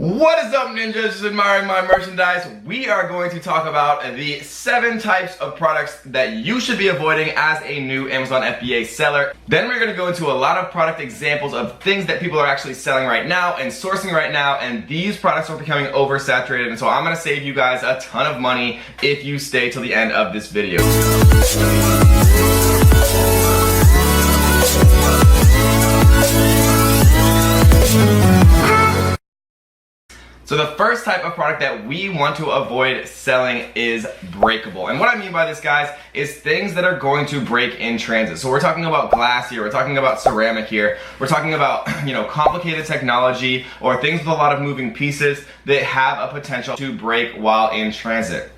What is up, ninjas? Just admiring my merchandise. We are going to talk about the 7 types of products that you should be avoiding as a new Amazon FBA seller. Then we're going to go into a lot of product examples of things that people are actually selling right now and sourcing right now, and these products are becoming oversaturated, and so I'm going to save you guys a ton of money if you stay till the end of this video. So the first type of product that we want to avoid selling is breakable. And what I mean by this, guys, is things that are going to break in transit. So we're talking about glass here, we're talking about ceramic here, we're talking about, complicated technology or things with a lot of moving pieces that have a potential to break while in transit.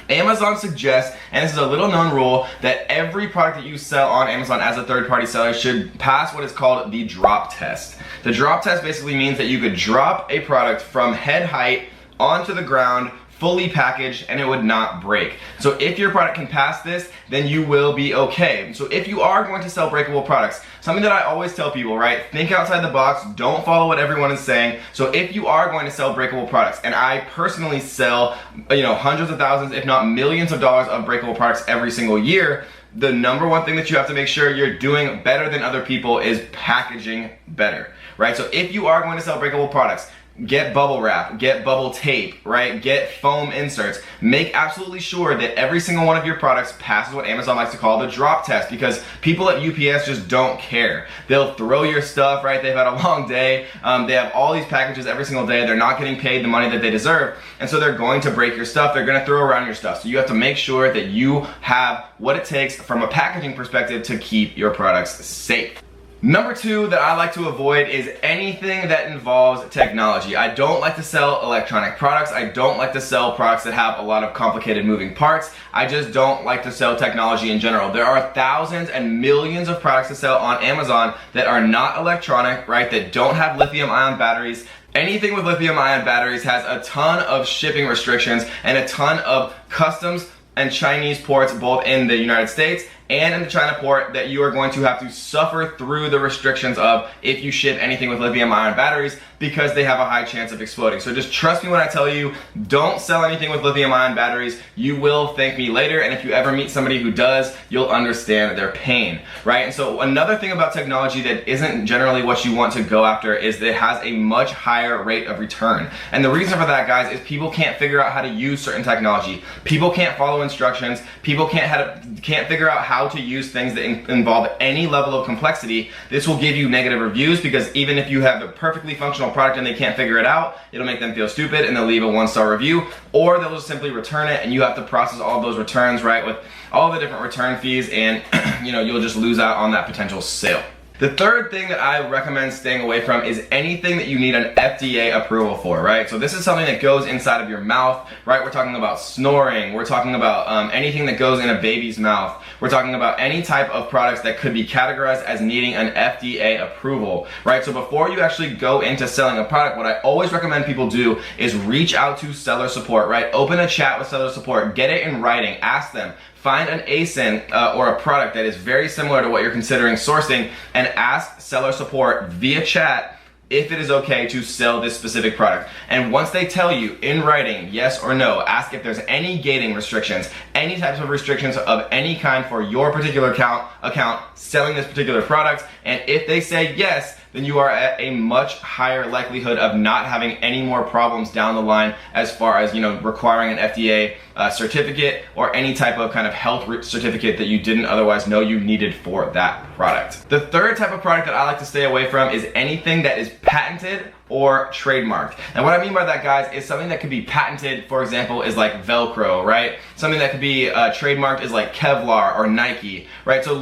Amazon suggests, and this is a little known rule, that every product that you sell on Amazon as a third-party seller should pass what is called the drop test. The drop test basically means that you could drop a product from head height onto the ground, fully packaged, and it would not break. So if your product can pass this, then you will be okay. So if you are going to sell breakable products, something that I always tell people, right? Think outside the box, don't follow what everyone is saying. So if you are going to sell breakable products, and I personally sell, hundreds of thousands, if not millions of dollars of breakable products every single year, the number one thing that you have to make sure you're doing better than other people is packaging better, right? So if you are going to sell breakable products, get bubble wrap, get bubble tape, right? Get foam inserts. Make absolutely sure that every single one of your products passes what Amazon likes to call the drop test, because people at UPS just don't care. They'll throw your stuff, right? They've had a long day. They have all these packages every single day. They're not getting paid the money that they deserve. And so they're going to break your stuff. They're going to throw around your stuff. So you have to make sure that you have what it takes from a packaging perspective to keep your products safe. Number 2 that I like to avoid is anything that involves technology. I don't like to sell electronic products. I don't like to sell products that have a lot of complicated moving parts. I just don't like to sell technology in general. There are thousands and millions of products to sell on Amazon that are not electronic, right? That don't have lithium-ion batteries. Anything with lithium-ion batteries has a ton of shipping restrictions and a ton of customs and Chinese ports, both in the United States and in the China port, that you are going to have to suffer through the restrictions of if you ship anything with lithium-ion batteries, because they have a high chance of exploding. So just trust me when I tell you, don't sell anything with lithium-ion batteries. You will thank me later, and if you ever meet somebody who does, you'll understand their pain, right? And so another thing about technology that isn't generally what you want to go after is that it has a much higher rate of return. And the reason for that, guys, is people can't figure out how to use certain technology. People can't follow instructions. People can't figure out how to use things that involve any level of complexity. This will give you negative reviews, because even if you have a perfectly functional product and they can't figure it out, it'll make them feel stupid and they'll leave a 1-star review, or they'll just simply return it, and you have to process all of those returns, right, with all the different return fees, and you'll just lose out on that potential sale. The third thing that I recommend staying away from is anything that you need an FDA approval for, right? So this is something that goes inside of your mouth, right? We're talking about snoring. We're talking about anything that goes in a baby's mouth. We're talking about any type of products that could be categorized as needing an FDA approval, right? So before you actually go into selling a product, what I always recommend people do is reach out to seller support, right? Open a chat with seller support, get it in writing, ask them. Find an ASIN or a product that is very similar to what you're considering sourcing, and ask seller support via chat if it is okay to sell this specific product. And once they tell you in writing yes or no, ask if there's any gating restrictions, any types of restrictions of any kind for your particular account selling this particular product. And if they say yes, then you are at a much higher likelihood of not having any more problems down the line as far as requiring an FDA certificate or any type of kind of health certificate that you didn't otherwise know you needed for that product. The third type of product that I like to stay away from is anything that is patented or trademarked. And what I mean by that, guys, is something that could be patented, for example, is like Velcro, right? Something that could be trademarked is like Kevlar or Nike, right? So